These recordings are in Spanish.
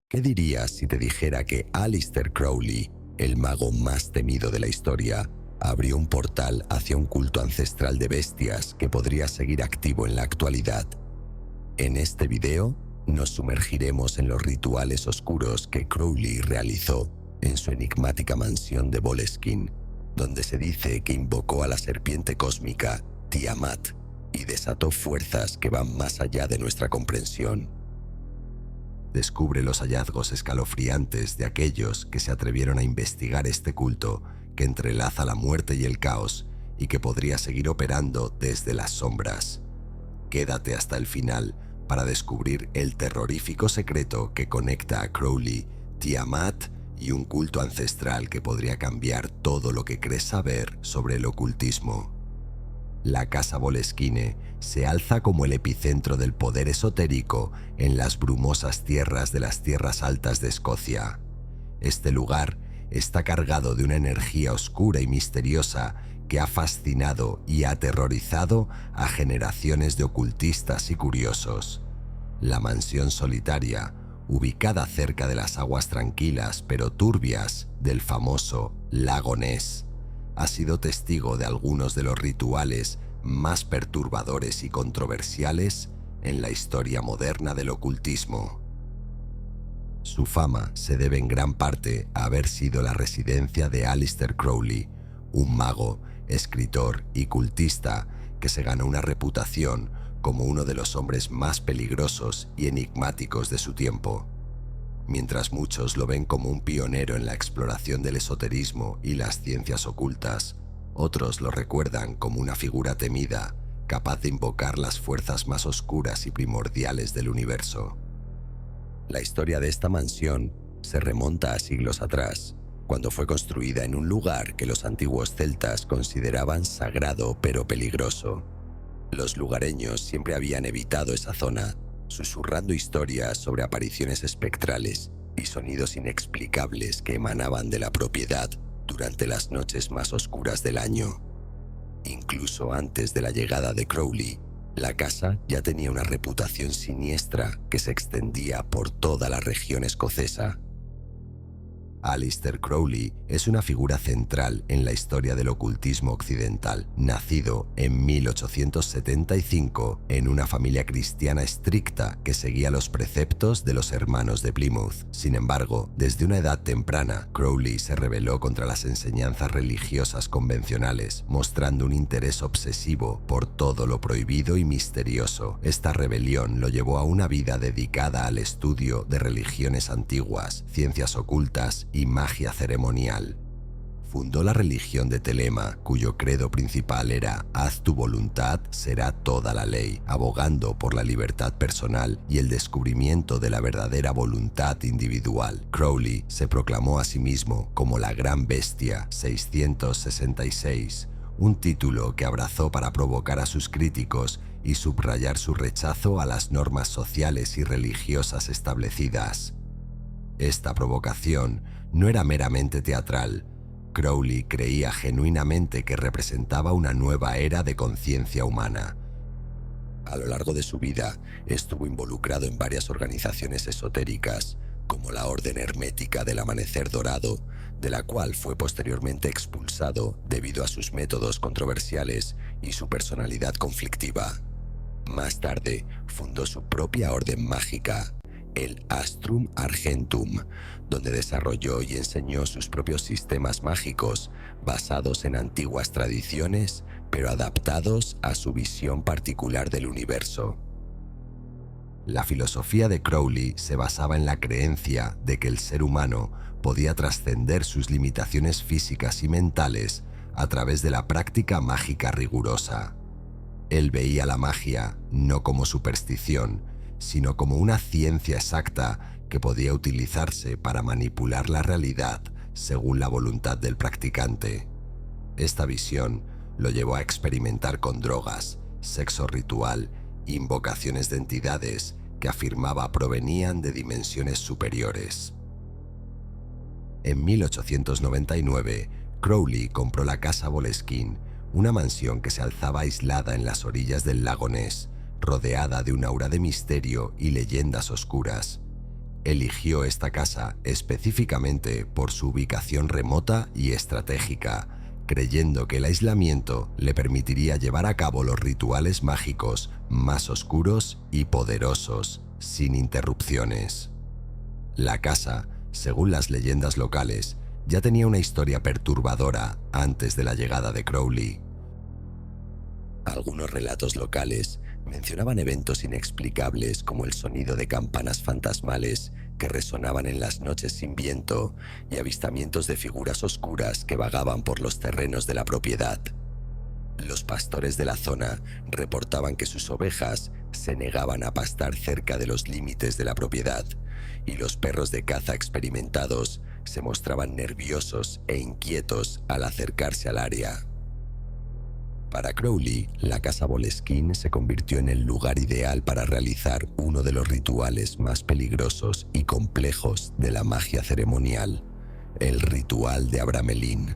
¿Qué dirías si te dijera que Aleister Crowley, el mago más temido de la historia, abrió un portal hacia un culto ancestral de bestias que podría seguir activo en la actualidad? En este video nos sumergiremos en los rituales oscuros que Crowley realizó en su enigmática mansión de Boleskine, donde se dice que invocó a la serpiente cósmica Tiamat y desató fuerzas que van más allá de nuestra comprensión. Descubre los hallazgos escalofriantes de aquellos que se atrevieron a investigar este culto que entrelaza la muerte y el caos y que podría seguir operando desde las sombras. Quédate hasta el final para descubrir el terrorífico secreto que conecta a Crowley, Tiamat y un culto ancestral que podría cambiar todo lo que crees saber sobre el ocultismo. La Casa Boleskine se alza como el epicentro del poder esotérico en las brumosas tierras de las Tierras Altas de Escocia. Este lugar está cargado de una energía oscura y misteriosa que ha fascinado y aterrorizado a generaciones de ocultistas y curiosos. La mansión solitaria, ubicada cerca de las aguas tranquilas pero turbias del famoso Lago Ness, ha sido testigo de algunos de los rituales más perturbadores y controversiales en la historia moderna del ocultismo. Su fama se debe en gran parte a haber sido la residencia de Aleister Crowley, un mago, escritor y cultista que se ganó una reputación como uno de los hombres más peligrosos y enigmáticos de su tiempo. Mientras muchos lo ven como un pionero en la exploración del esoterismo y las ciencias ocultas, otros lo recuerdan como una figura temida, capaz de invocar las fuerzas más oscuras y primordiales del universo. La historia de esta mansión se remonta a siglos atrás, cuando fue construida en un lugar que los antiguos celtas consideraban sagrado pero peligroso. Los lugareños siempre habían evitado esa zona, susurrando historias sobre apariciones espectrales y sonidos inexplicables que emanaban de la propiedad durante las noches más oscuras del año. Incluso antes de la llegada de Crowley, la casa ya tenía una reputación siniestra que se extendía por toda la región escocesa. Aleister Crowley es una figura central en la historia del ocultismo occidental, nacido en 1875 en una familia cristiana estricta que seguía los preceptos de los hermanos de Plymouth. Sin embargo, desde una edad temprana, Crowley se rebeló contra las enseñanzas religiosas convencionales, mostrando un interés obsesivo por todo lo prohibido y misterioso. Esta rebelión lo llevó a una vida dedicada al estudio de religiones antiguas, ciencias ocultas y magia ceremonial. Fundó la religión de Telema, cuyo credo principal era «Haz tu voluntad, será toda la ley», abogando por la libertad personal y el descubrimiento de la verdadera voluntad individual. Crowley se proclamó a sí mismo como la Gran Bestia 666, un título que abrazó para provocar a sus críticos y subrayar su rechazo a las normas sociales y religiosas establecidas. Esta provocación no era meramente teatral. Crowley creía genuinamente que representaba una nueva era de conciencia humana. A lo largo de su vida, estuvo involucrado en varias organizaciones esotéricas, como la Orden Hermética del Amanecer Dorado, de la cual fue posteriormente expulsado debido a sus métodos controversiales y su personalidad conflictiva. Más tarde, fundó su propia orden mágica, el Astrum Argentum, donde desarrolló y enseñó sus propios sistemas mágicos basados en antiguas tradiciones, pero adaptados a su visión particular del universo. La filosofía de Crowley se basaba en la creencia de que el ser humano podía trascender sus limitaciones físicas y mentales a través de la práctica mágica rigurosa. Él veía la magia no como superstición, sino como una ciencia exacta que podía utilizarse para manipular la realidad según la voluntad del practicante. Esta visión lo llevó a experimentar con drogas, sexo ritual, invocaciones de entidades que afirmaba provenían de dimensiones superiores. En 1899, Crowley compró la Casa Boleskine, una mansión que se alzaba aislada en las orillas del lago Ness, rodeada de un aura de misterio y leyendas oscuras. Eligió esta casa específicamente por su ubicación remota y estratégica, creyendo que el aislamiento le permitiría llevar a cabo los rituales mágicos más oscuros y poderosos sin interrupciones. La casa, según las leyendas locales, ya tenía una historia perturbadora antes de la llegada de Crowley. Algunos relatos locales mencionaban eventos inexplicables como el sonido de campanas fantasmales que resonaban en las noches sin viento y avistamientos de figuras oscuras que vagaban por los terrenos de la propiedad. Los pastores de la zona reportaban que sus ovejas se negaban a pastar cerca de los límites de la propiedad y los perros de caza experimentados se mostraban nerviosos e inquietos al acercarse al área. Para Crowley, la casa Boleskine se convirtió en el lugar ideal para realizar uno de los rituales más peligrosos y complejos de la magia ceremonial, el ritual de Abramelin.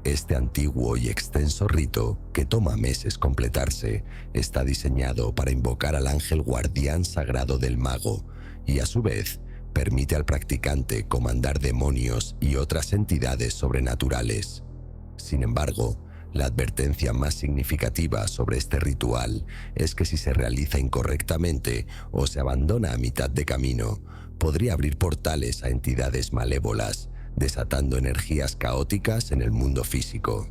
Este antiguo y extenso rito, que toma meses completarse, está diseñado para invocar al ángel guardián sagrado del mago y, a su vez, permite al practicante comandar demonios y otras entidades sobrenaturales. Sin embargo, la advertencia más significativa sobre este ritual es que si se realiza incorrectamente o se abandona a mitad de camino, podría abrir portales a entidades malévolas, desatando energías caóticas en el mundo físico.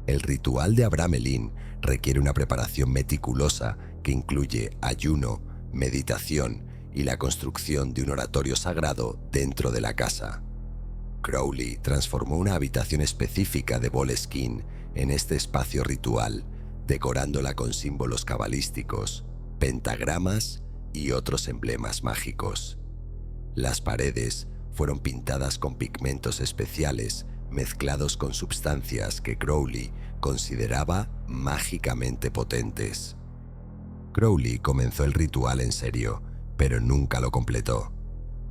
El ritual de Abramelin requiere una preparación meticulosa que incluye ayuno, meditación y la construcción de un oratorio sagrado dentro de la casa. Crowley transformó una habitación específica de Boleskine en este espacio ritual, decorándola con símbolos cabalísticos, pentagramas y otros emblemas mágicos. Las paredes fueron pintadas con pigmentos especiales mezclados con sustancias que Crowley consideraba mágicamente potentes. Crowley comenzó el ritual en serio, pero nunca lo completó.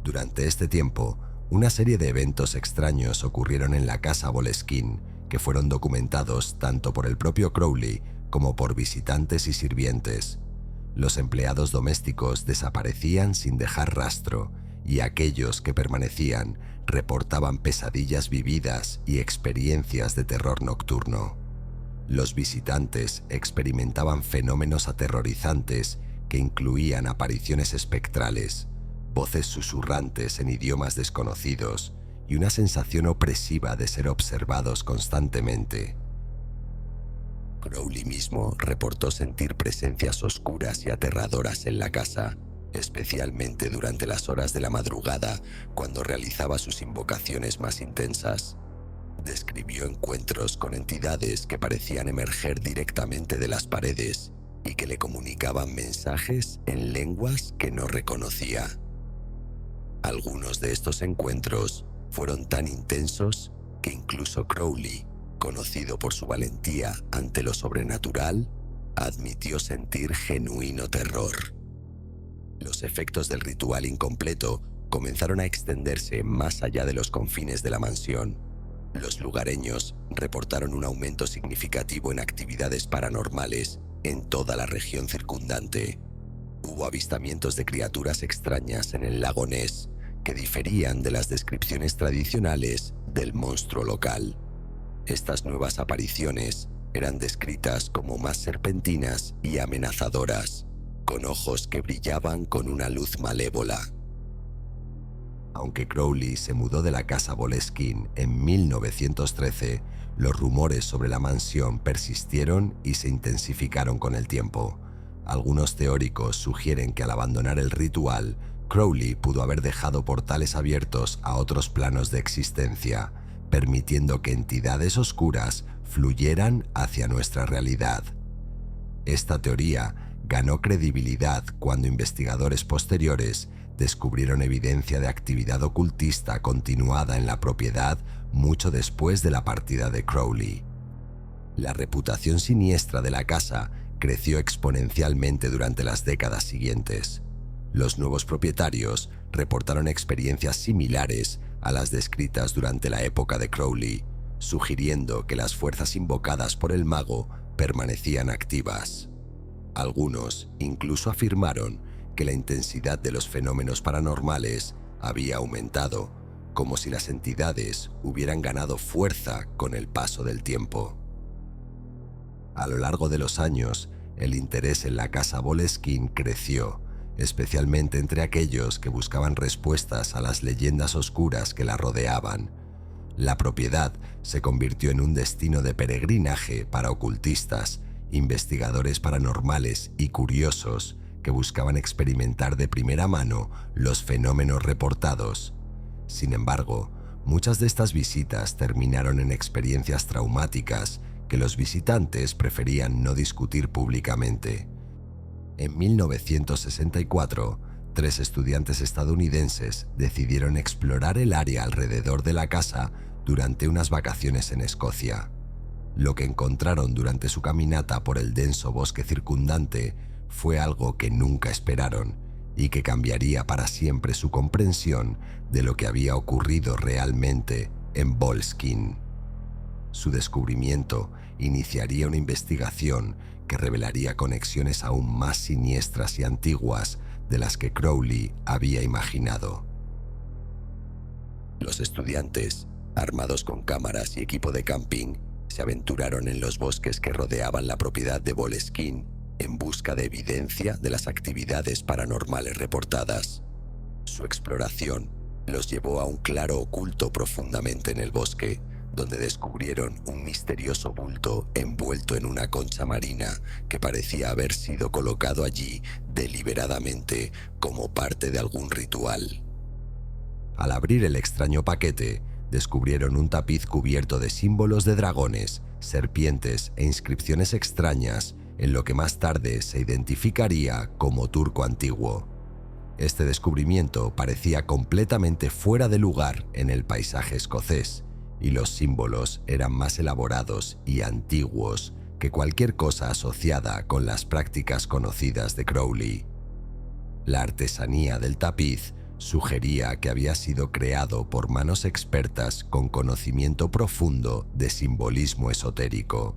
Durante este tiempo, una serie de eventos extraños ocurrieron en la casa Boleskine que fueron documentados tanto por el propio Crowley como por visitantes y sirvientes. Los empleados domésticos desaparecían sin dejar rastro y aquellos que permanecían reportaban pesadillas vividas y experiencias de terror nocturno. Los visitantes experimentaban fenómenos aterrorizantes que incluían apariciones espectrales, voces susurrantes en idiomas desconocidos y una sensación opresiva de ser observados constantemente. Crowley mismo reportó sentir presencias oscuras y aterradoras en la casa, especialmente durante las horas de la madrugada cuando realizaba sus invocaciones más intensas. Describió encuentros con entidades que parecían emerger directamente de las paredes y que le comunicaban mensajes en lenguas que no reconocía. Algunos de estos encuentros fueron tan intensos que incluso Crowley, conocido por su valentía ante lo sobrenatural, admitió sentir genuino terror. Los efectos del ritual incompleto comenzaron a extenderse más allá de los confines de la mansión. Los lugareños reportaron un aumento significativo en actividades paranormales en toda la región circundante. Hubo avistamientos de criaturas extrañas en el lago Ness que diferían de las descripciones tradicionales del monstruo local. Estas nuevas apariciones eran descritas como más serpentinas y amenazadoras, con ojos que brillaban con una luz malévola. Aunque Crowley se mudó de la casa Boleskine en 1913, los rumores sobre la mansión persistieron y se intensificaron con el tiempo. Algunos teóricos sugieren que al abandonar el ritual, Crowley pudo haber dejado portales abiertos a otros planos de existencia, permitiendo que entidades oscuras fluyeran hacia nuestra realidad. Esta teoría ganó credibilidad cuando investigadores posteriores descubrieron evidencia de actividad ocultista continuada en la propiedad mucho después de la partida de Crowley. La reputación siniestra de la casa creció exponencialmente durante las décadas siguientes. Los nuevos propietarios reportaron experiencias similares a las descritas durante la época de Crowley, sugiriendo que las fuerzas invocadas por el mago permanecían activas. Algunos incluso afirmaron que la intensidad de los fenómenos paranormales había aumentado, como si las entidades hubieran ganado fuerza con el paso del tiempo. A lo largo de los años, el interés en la casa Boleskine creció, especialmente entre aquellos que buscaban respuestas a las leyendas oscuras que la rodeaban. La propiedad se convirtió en un destino de peregrinaje para ocultistas, investigadores paranormales y curiosos que buscaban experimentar de primera mano los fenómenos reportados. Sin embargo, muchas de estas visitas terminaron en experiencias traumáticas que los visitantes preferían no discutir públicamente. En 1964, 3 estudiantes estadounidenses decidieron explorar el área alrededor de la casa durante unas vacaciones en Escocia. Lo que encontraron durante su caminata por el denso bosque circundante fue algo que nunca esperaron y que cambiaría para siempre su comprensión de lo que había ocurrido realmente en Boleskine. Su descubrimiento iniciaría una investigación que revelaría conexiones aún más siniestras y antiguas de las que Crowley había imaginado. Los estudiantes, armados con cámaras y equipo de camping, se aventuraron en los bosques que rodeaban la propiedad de Boleskine en busca de evidencia de las actividades paranormales reportadas. Su exploración los llevó a un claro oculto profundamente en el bosque, donde descubrieron un misterioso bulto envuelto en una concha marina que parecía haber sido colocado allí deliberadamente como parte de algún ritual. Al abrir el extraño paquete, descubrieron un tapiz cubierto de símbolos de dragones, serpientes e inscripciones extrañas en lo que más tarde se identificaría como turco antiguo. Este descubrimiento parecía completamente fuera de lugar en el paisaje escocés, y los símbolos eran más elaborados y antiguos que cualquier cosa asociada con las prácticas conocidas de Crowley. La artesanía del tapiz sugería que había sido creado por manos expertas con conocimiento profundo de simbolismo esotérico.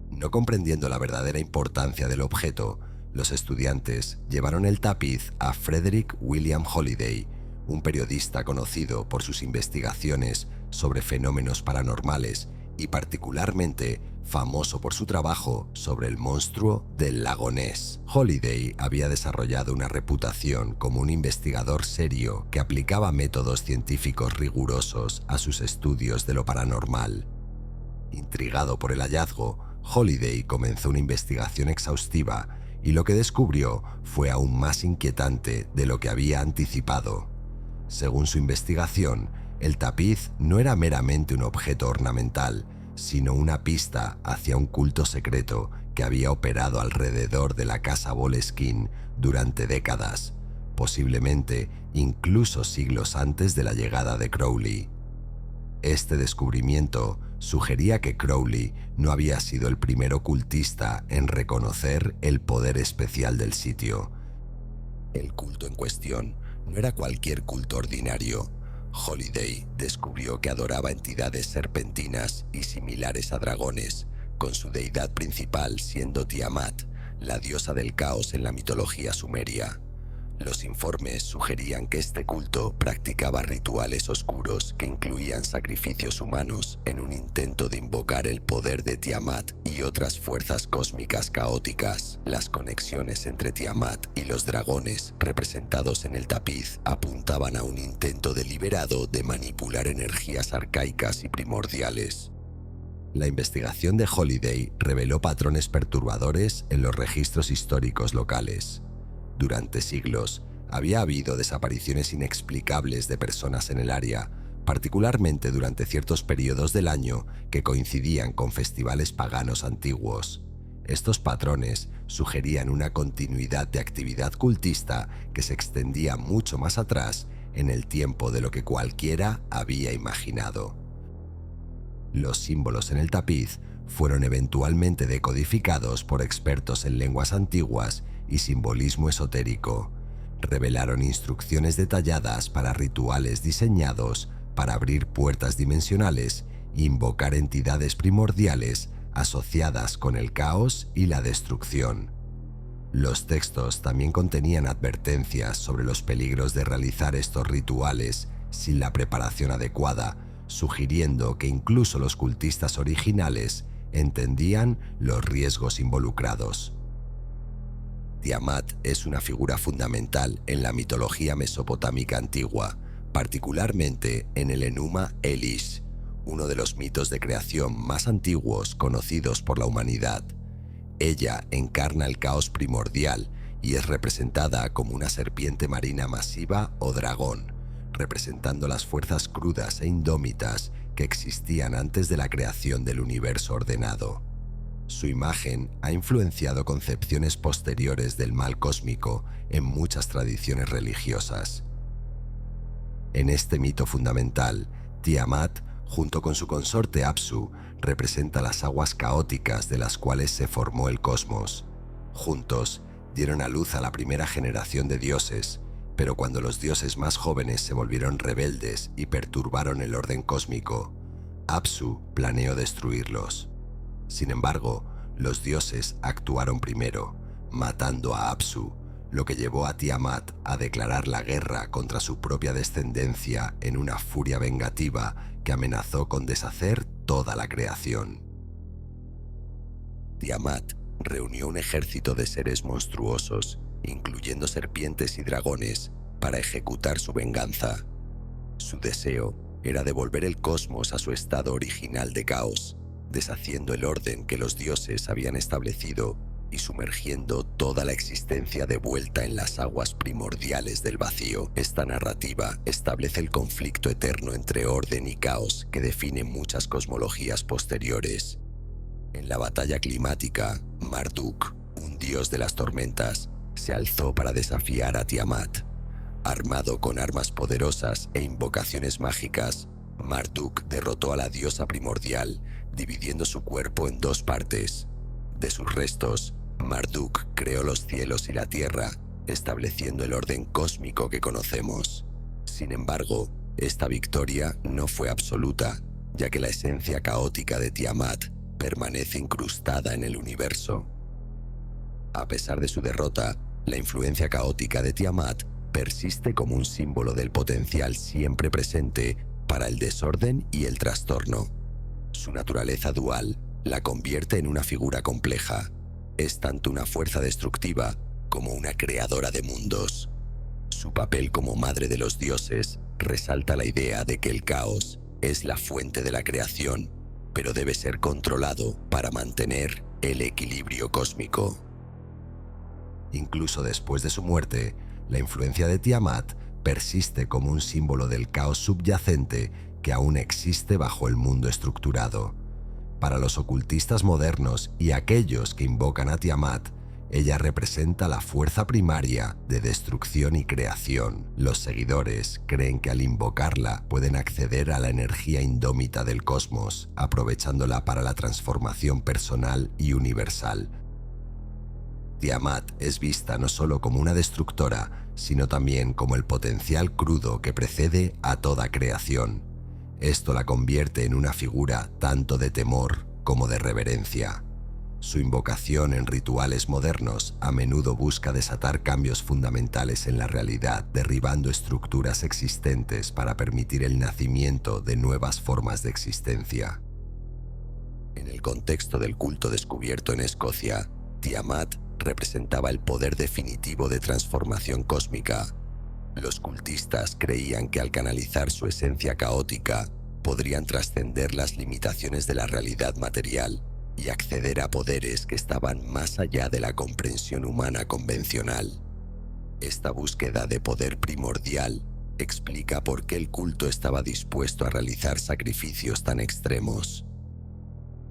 No comprendiendo la verdadera importancia del objeto, los estudiantes llevaron el tapiz a Frederick William Holliday, un periodista conocido por sus investigaciones sobre fenómenos paranormales y particularmente famoso por su trabajo sobre el monstruo del lago Ness. Holliday había desarrollado una reputación como un investigador serio que aplicaba métodos científicos rigurosos a sus estudios de lo paranormal. Intrigado por el hallazgo, Holliday comenzó una investigación exhaustiva y lo que descubrió fue aún más inquietante de lo que había anticipado. Según su investigación, el tapiz no era meramente un objeto ornamental, sino una pista hacia un culto secreto que había operado alrededor de la casa Boleskine durante décadas, posiblemente incluso siglos antes de la llegada de Crowley. Este descubrimiento sugería que Crowley no había sido el primer ocultista en reconocer el poder especial del sitio. El culto en cuestión no era cualquier culto ordinario. Holliday descubrió que adoraba entidades serpentinas y similares a dragones, con su deidad principal siendo Tiamat, la diosa del caos en la mitología sumeria. Los informes sugerían que este culto practicaba rituales oscuros que incluían sacrificios humanos en un intento de invocar el poder de Tiamat y otras fuerzas cósmicas caóticas. Las conexiones entre Tiamat y los dragones representados en el tapiz apuntaban a un intento deliberado de manipular energías arcaicas y primordiales. La investigación de Holliday reveló patrones perturbadores en los registros históricos locales. Durante siglos, había habido desapariciones inexplicables de personas en el área, particularmente durante ciertos periodos del año que coincidían con festivales paganos antiguos. Estos patrones sugerían una continuidad de actividad cultista que se extendía mucho más atrás en el tiempo de lo que cualquiera había imaginado. Los símbolos en el tapiz fueron eventualmente decodificados por expertos en lenguas antiguas y simbolismo esotérico. Revelaron instrucciones detalladas para rituales diseñados para abrir puertas dimensionales e invocar entidades primordiales asociadas con el caos y la destrucción. Los textos también contenían advertencias sobre los peligros de realizar estos rituales sin la preparación adecuada, sugiriendo que incluso los cultistas originales entendían los riesgos involucrados. Tiamat es una figura fundamental en la mitología mesopotámica antigua, particularmente en el Enuma Elish, uno de los mitos de creación más antiguos conocidos por la humanidad. Ella encarna el caos primordial y es representada como una serpiente marina masiva o dragón, representando las fuerzas crudas e indómitas que existían antes de la creación del universo ordenado. Su imagen ha influenciado concepciones posteriores del mal cósmico en muchas tradiciones religiosas. En este mito fundamental, Tiamat, junto con su consorte Apsu, representa las aguas caóticas de las cuales se formó el cosmos. Juntos, dieron a luz a la primera generación de dioses, pero cuando los dioses más jóvenes se volvieron rebeldes y perturbaron el orden cósmico, Apsu planeó destruirlos. Sin embargo, los dioses actuaron primero, matando a Apsu, lo que llevó a Tiamat a declarar la guerra contra su propia descendencia en una furia vengativa que amenazó con deshacer toda la creación. Tiamat reunió un ejército de seres monstruosos, incluyendo serpientes y dragones, para ejecutar su venganza. Su deseo era devolver el cosmos a su estado original de caos, deshaciendo el orden que los dioses habían establecido y sumergiendo toda la existencia de vuelta en las aguas primordiales del vacío. Esta narrativa establece el conflicto eterno entre orden y caos que define muchas cosmologías posteriores. En la batalla climática, Marduk, un dios de las tormentas, se alzó para desafiar a Tiamat. Armado con armas poderosas e invocaciones mágicas, Marduk derrotó a la diosa primordial, dividiendo su cuerpo en dos partes. De sus restos, Marduk creó los cielos y la tierra, estableciendo el orden cósmico que conocemos. Sin embargo, esta victoria no fue absoluta, ya que la esencia caótica de Tiamat permanece incrustada en el universo. A pesar de su derrota, la influencia caótica de Tiamat persiste como un símbolo del potencial siempre presente para el desorden y el trastorno. Su naturaleza dual la convierte en una figura compleja. Es tanto una fuerza destructiva como una creadora de mundos. Su papel como madre de los dioses resalta la idea de que el caos es la fuente de la creación, pero debe ser controlado para mantener el equilibrio cósmico. Incluso después de su muerte, la influencia de Tiamat persiste como un símbolo del caos subyacente que aún existe bajo el mundo estructurado. Para los ocultistas modernos y aquellos que invocan a Tiamat, ella representa la fuerza primaria de destrucción y creación. Los seguidores creen que al invocarla pueden acceder a la energía indómita del cosmos, aprovechándola para la transformación personal y universal. Tiamat es vista no solo como una destructora, sino también como el potencial crudo que precede a toda creación. Esto la convierte en una figura tanto de temor como de reverencia. Su invocación en rituales modernos a menudo busca desatar cambios fundamentales en la realidad, derribando estructuras existentes para permitir el nacimiento de nuevas formas de existencia. En el contexto del culto descubierto en Escocia, Tiamat representaba el poder definitivo de transformación cósmica. Los cultistas creían que al canalizar su esencia caótica, podrían trascender las limitaciones de la realidad material y acceder a poderes que estaban más allá de la comprensión humana convencional. Esta búsqueda de poder primordial explica por qué el culto estaba dispuesto a realizar sacrificios tan extremos.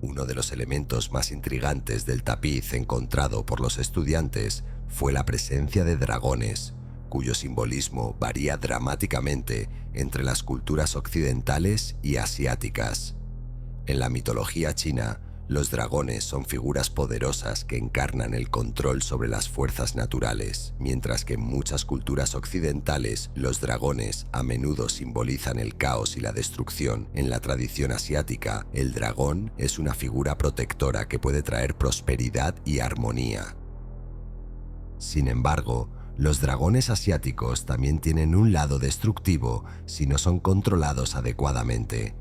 Uno de los elementos más intrigantes del tapiz encontrado por los estudiantes fue la presencia de dragones, cuyo simbolismo varía dramáticamente entre las culturas occidentales y asiáticas. En la mitología china, los dragones son figuras poderosas que encarnan el control sobre las fuerzas naturales, mientras que en muchas culturas occidentales los dragones a menudo simbolizan el caos y la destrucción. En la tradición asiática, el dragón es una figura protectora que puede traer prosperidad y armonía. Sin embargo, los dragones asiáticos también tienen un lado destructivo si no son controlados adecuadamente.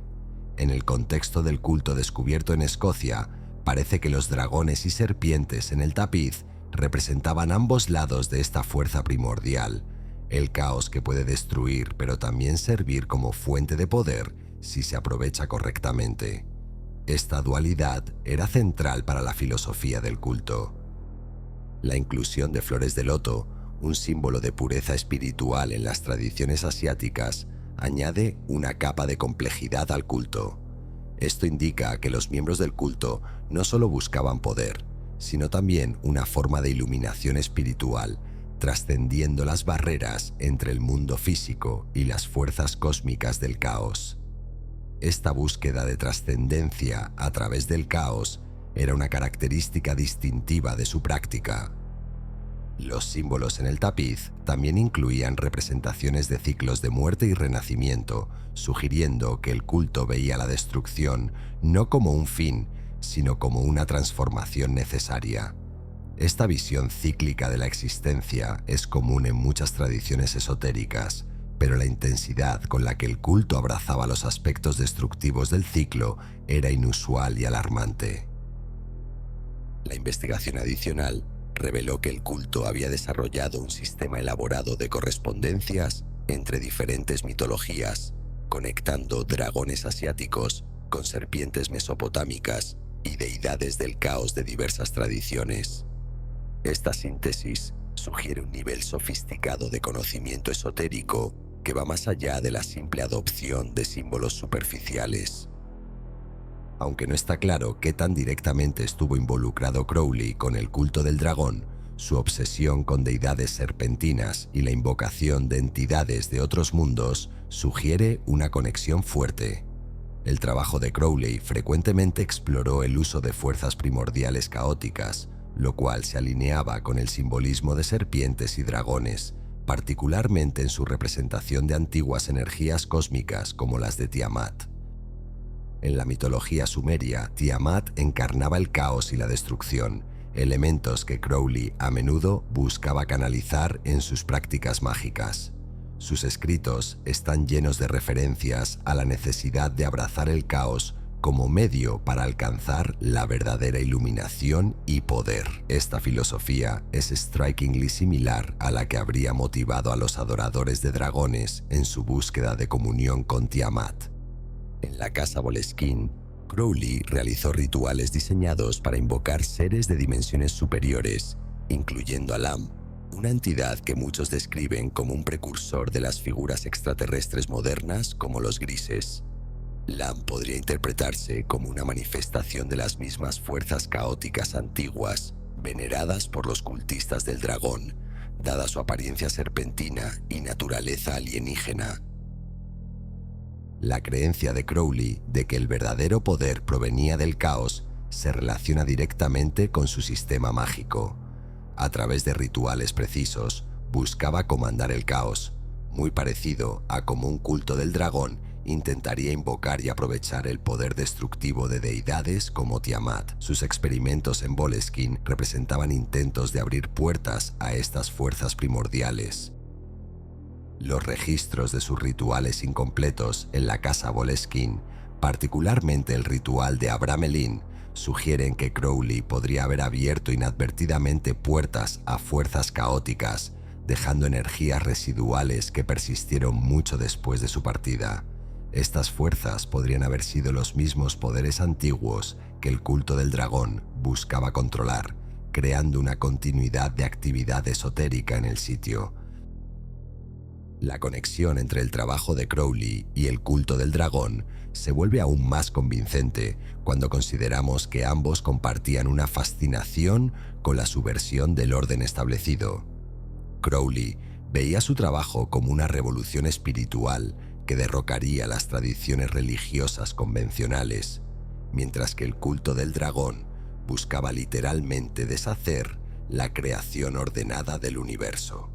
En el contexto del culto descubierto en Escocia, parece que los dragones y serpientes en el tapiz representaban ambos lados de esta fuerza primordial, el caos que puede destruir pero también servir como fuente de poder si se aprovecha correctamente. Esta dualidad era central para la filosofía del culto. La inclusión de flores de loto, un símbolo de pureza espiritual en las tradiciones asiáticas, añade una capa de complejidad al culto. Esto indica que los miembros del culto no solo buscaban poder, sino también una forma de iluminación espiritual, trascendiendo las barreras entre el mundo físico y las fuerzas cósmicas del caos. Esta búsqueda de trascendencia a través del caos era una característica distintiva de su práctica. Los símbolos en el tapiz también incluían representaciones de ciclos de muerte y renacimiento, sugiriendo que el culto veía la destrucción no como un fin, sino como una transformación necesaria. Esta visión cíclica de la existencia es común en muchas tradiciones esotéricas, pero la intensidad con la que el culto abrazaba los aspectos destructivos del ciclo era inusual y alarmante. La investigación adicional reveló que el culto había desarrollado un sistema elaborado de correspondencias entre diferentes mitologías, conectando dragones asiáticos con serpientes mesopotámicas y deidades del caos de diversas tradiciones. Esta síntesis sugiere un nivel sofisticado de conocimiento esotérico que va más allá de la simple adopción de símbolos superficiales. Aunque no está claro qué tan directamente estuvo involucrado Crowley con el culto del dragón, su obsesión con deidades serpentinas y la invocación de entidades de otros mundos sugiere una conexión fuerte. El trabajo de Crowley frecuentemente exploró el uso de fuerzas primordiales caóticas, lo cual se alineaba con el simbolismo de serpientes y dragones, particularmente en su representación de antiguas energías cósmicas como las de Tiamat. En la mitología sumeria, Tiamat encarnaba el caos y la destrucción, elementos que Crowley a menudo buscaba canalizar en sus prácticas mágicas. Sus escritos están llenos de referencias a la necesidad de abrazar el caos como medio para alcanzar la verdadera iluminación y poder. Esta filosofía es strikingly similar a la que habría motivado a los adoradores de dragones en su búsqueda de comunión con Tiamat. En la casa Boleskine, Crowley realizó rituales diseñados para invocar seres de dimensiones superiores, incluyendo a Lam, una entidad que muchos describen como un precursor de las figuras extraterrestres modernas como los grises. Lam podría interpretarse como una manifestación de las mismas fuerzas caóticas antiguas, veneradas por los cultistas del dragón, dada su apariencia serpentina y naturaleza alienígena. La creencia de Crowley de que el verdadero poder provenía del caos se relaciona directamente con su sistema mágico. A través de rituales precisos, buscaba comandar el caos, muy parecido a como un culto del dragón intentaría invocar y aprovechar el poder destructivo de deidades como Tiamat. Sus experimentos en Boleskine representaban intentos de abrir puertas a estas fuerzas primordiales. Los registros de sus rituales incompletos en la casa Boleskine, particularmente el ritual de Abramelin, sugieren que Crowley podría haber abierto inadvertidamente puertas a fuerzas caóticas, dejando energías residuales que persistieron mucho después de su partida. Estas fuerzas podrían haber sido los mismos poderes antiguos que el culto del dragón buscaba controlar, creando una continuidad de actividad esotérica en el sitio. La conexión entre el trabajo de Crowley y el culto del dragón se vuelve aún más convincente cuando consideramos que ambos compartían una fascinación con la subversión del orden establecido. Crowley veía su trabajo como una revolución espiritual que derrocaría las tradiciones religiosas convencionales, mientras que el culto del dragón buscaba literalmente deshacer la creación ordenada del universo.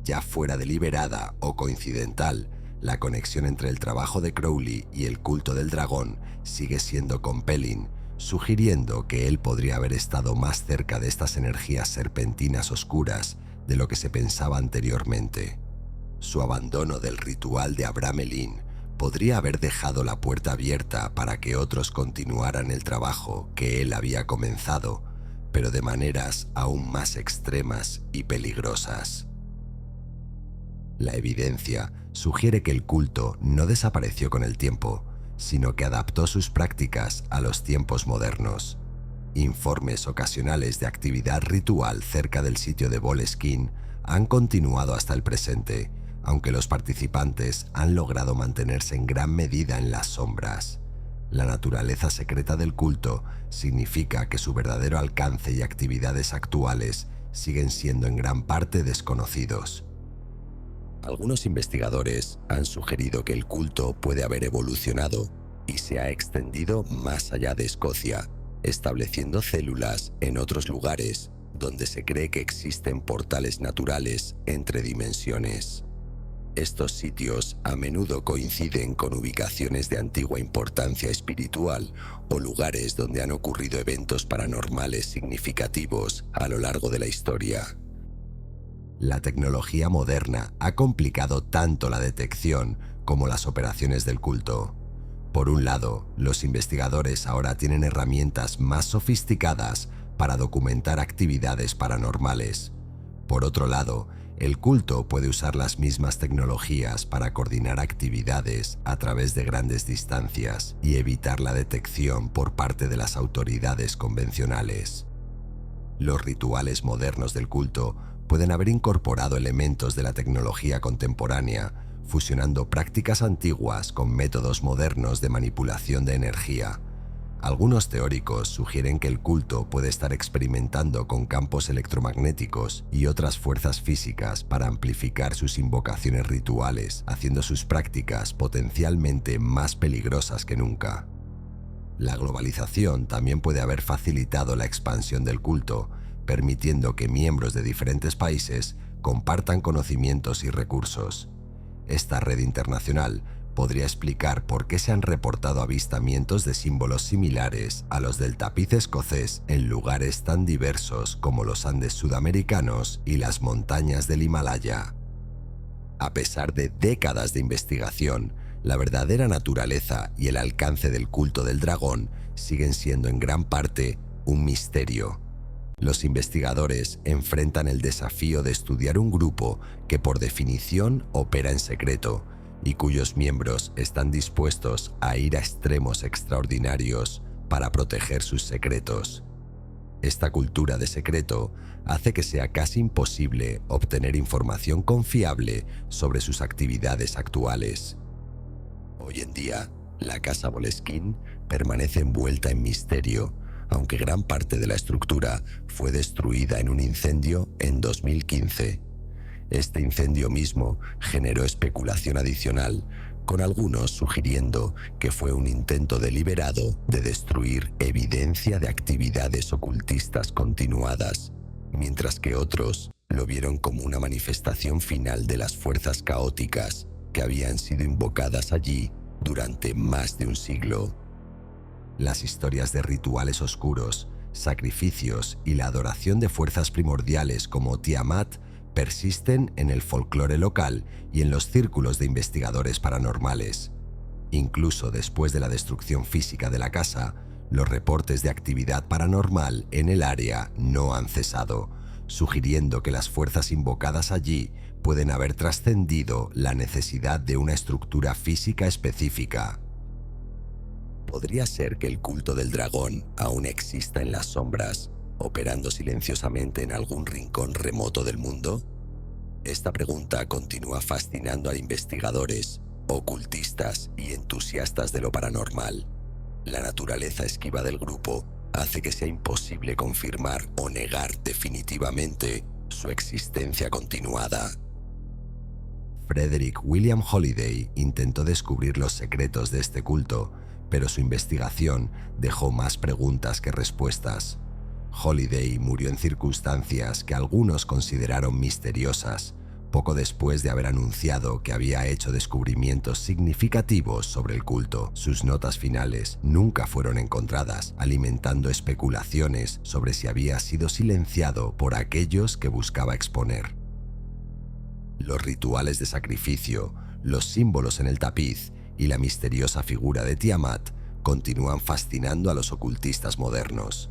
Ya fuera deliberada o coincidental, la conexión entre el trabajo de Crowley y el culto del dragón sigue siendo compelling, sugiriendo que él podría haber estado más cerca de estas energías serpentinas oscuras de lo que se pensaba anteriormente. Su abandono del ritual de Abramelin podría haber dejado la puerta abierta para que otros continuaran el trabajo que él había comenzado, pero de maneras aún más extremas y peligrosas. La evidencia sugiere que el culto no desapareció con el tiempo, sino que adaptó sus prácticas a los tiempos modernos. Informes ocasionales de actividad ritual cerca del sitio de Boleskine han continuado hasta el presente, aunque los participantes han logrado mantenerse en gran medida en las sombras. La naturaleza secreta del culto significa que su verdadero alcance y actividades actuales siguen siendo en gran parte desconocidos. Algunos investigadores han sugerido que el culto puede haber evolucionado y se ha extendido más allá de Escocia, estableciendo células en otros lugares donde se cree que existen portales naturales entre dimensiones. Estos sitios a menudo coinciden con ubicaciones de antigua importancia espiritual o lugares donde han ocurrido eventos paranormales significativos a lo largo de la historia. La tecnología moderna ha complicado tanto la detección como las operaciones del culto. Por un lado, los investigadores ahora tienen herramientas más sofisticadas para documentar actividades paranormales. Por otro lado, el culto puede usar las mismas tecnologías para coordinar actividades a través de grandes distancias y evitar la detección por parte de las autoridades convencionales. Los rituales modernos del culto pueden haber incorporado elementos de la tecnología contemporánea, fusionando prácticas antiguas con métodos modernos de manipulación de energía. Algunos teóricos sugieren que el culto puede estar experimentando con campos electromagnéticos y otras fuerzas físicas para amplificar sus invocaciones rituales, haciendo sus prácticas potencialmente más peligrosas que nunca. La globalización también puede haber facilitado la expansión del culto, permitiendo que miembros de diferentes países compartan conocimientos y recursos. Esta red internacional podría explicar por qué se han reportado avistamientos de símbolos similares a los del tapiz escocés en lugares tan diversos como los Andes sudamericanos y las montañas del Himalaya. A pesar de décadas de investigación, la verdadera naturaleza y el alcance del culto del dragón siguen siendo en gran parte un misterio. Los investigadores enfrentan el desafío de estudiar un grupo que por definición opera en secreto y cuyos miembros están dispuestos a ir a extremos extraordinarios para proteger sus secretos. Esta cultura de secreto hace que sea casi imposible obtener información confiable sobre sus actividades actuales. Hoy en día, la Casa Boleskine permanece envuelta en misterio, aunque gran parte de la estructura fue destruida en un incendio en 2015. Este incendio mismo generó especulación adicional, con algunos sugiriendo que fue un intento deliberado de destruir evidencia de actividades ocultistas continuadas, mientras que otros lo vieron como una manifestación final de las fuerzas caóticas que habían sido invocadas allí durante más de un siglo. Las historias de rituales oscuros, sacrificios y la adoración de fuerzas primordiales como Tiamat persisten en el folclore local y en los círculos de investigadores paranormales. Incluso después de la destrucción física de la casa, los reportes de actividad paranormal en el área no han cesado, sugiriendo que las fuerzas invocadas allí pueden haber trascendido la necesidad de una estructura física específica. ¿Podría ser que el culto del dragón aún exista en las sombras, operando silenciosamente en algún rincón remoto del mundo? Esta pregunta continúa fascinando a investigadores, ocultistas y entusiastas de lo paranormal. La naturaleza esquiva del grupo hace que sea imposible confirmar o negar definitivamente su existencia continuada. Frederick William Holliday intentó descubrir los secretos de este culto, pero su investigación dejó más preguntas que respuestas. Holliday murió en circunstancias que algunos consideraron misteriosas, poco después de haber anunciado que había hecho descubrimientos significativos sobre el culto. Sus notas finales nunca fueron encontradas, alimentando especulaciones sobre si había sido silenciado por aquellos que buscaba exponer. Los rituales de sacrificio, los símbolos en el tapiz y la misteriosa figura de Tiamat continúan fascinando a los ocultistas modernos.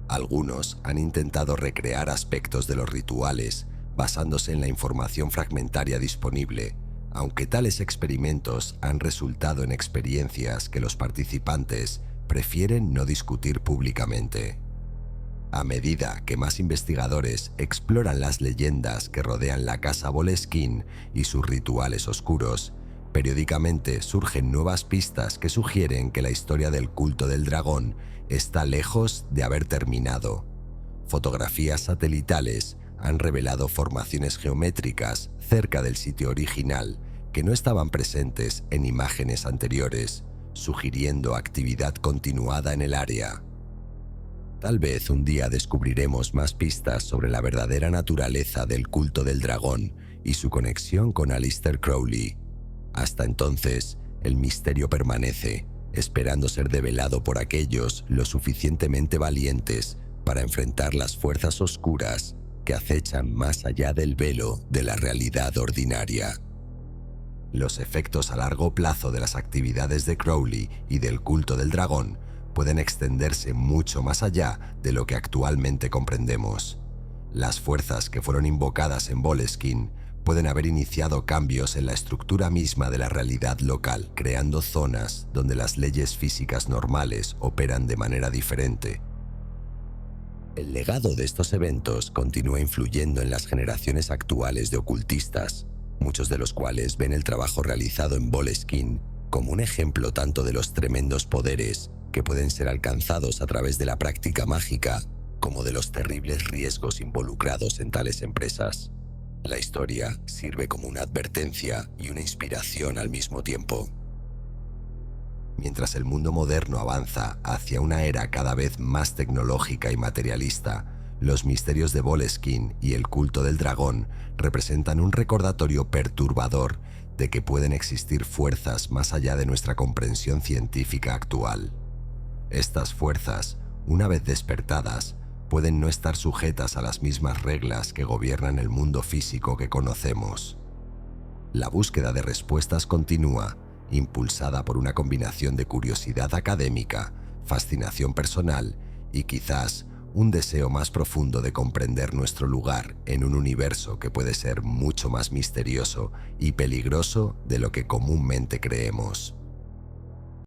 Algunos han intentado recrear aspectos de los rituales basándose en la información fragmentaria disponible, aunque tales experimentos han resultado en experiencias que los participantes prefieren no discutir públicamente. A medida que más investigadores exploran las leyendas que rodean la casa Boleskine y sus rituales oscuros, periódicamente surgen nuevas pistas que sugieren que la historia del culto del dragón está lejos de haber terminado. Fotografías satelitales han revelado formaciones geométricas cerca del sitio original que no estaban presentes en imágenes anteriores, sugiriendo actividad continuada en el área. Tal vez un día descubriremos más pistas sobre la verdadera naturaleza del culto del dragón y su conexión con Aleister Crowley. Hasta entonces, el misterio permanece, esperando ser develado por aquellos lo suficientemente valientes para enfrentar las fuerzas oscuras que acechan más allá del velo de la realidad ordinaria. Los efectos a largo plazo de las actividades de Crowley y del culto del dragón pueden extenderse mucho más allá de lo que actualmente comprendemos. Las fuerzas que fueron invocadas en Boleskine pueden haber iniciado cambios en la estructura misma de la realidad local, creando zonas donde las leyes físicas normales operan de manera diferente. El legado de estos eventos continúa influyendo en las generaciones actuales de ocultistas, muchos de los cuales ven el trabajo realizado en Boleskine como un ejemplo tanto de los tremendos poderes que pueden ser alcanzados a través de la práctica mágica, como de los terribles riesgos involucrados en tales empresas. La historia sirve como una advertencia y una inspiración al mismo tiempo. Mientras el mundo moderno avanza hacia una era cada vez más tecnológica y materialista, los misterios de Boleskine y el culto del dragón representan un recordatorio perturbador de que pueden existir fuerzas más allá de nuestra comprensión científica actual. Estas fuerzas, una vez despertadas, pueden no estar sujetas a las mismas reglas que gobiernan el mundo físico que conocemos. La búsqueda de respuestas continúa, impulsada por una combinación de curiosidad académica, fascinación personal y quizás un deseo más profundo de comprender nuestro lugar en un universo que puede ser mucho más misterioso y peligroso de lo que comúnmente creemos.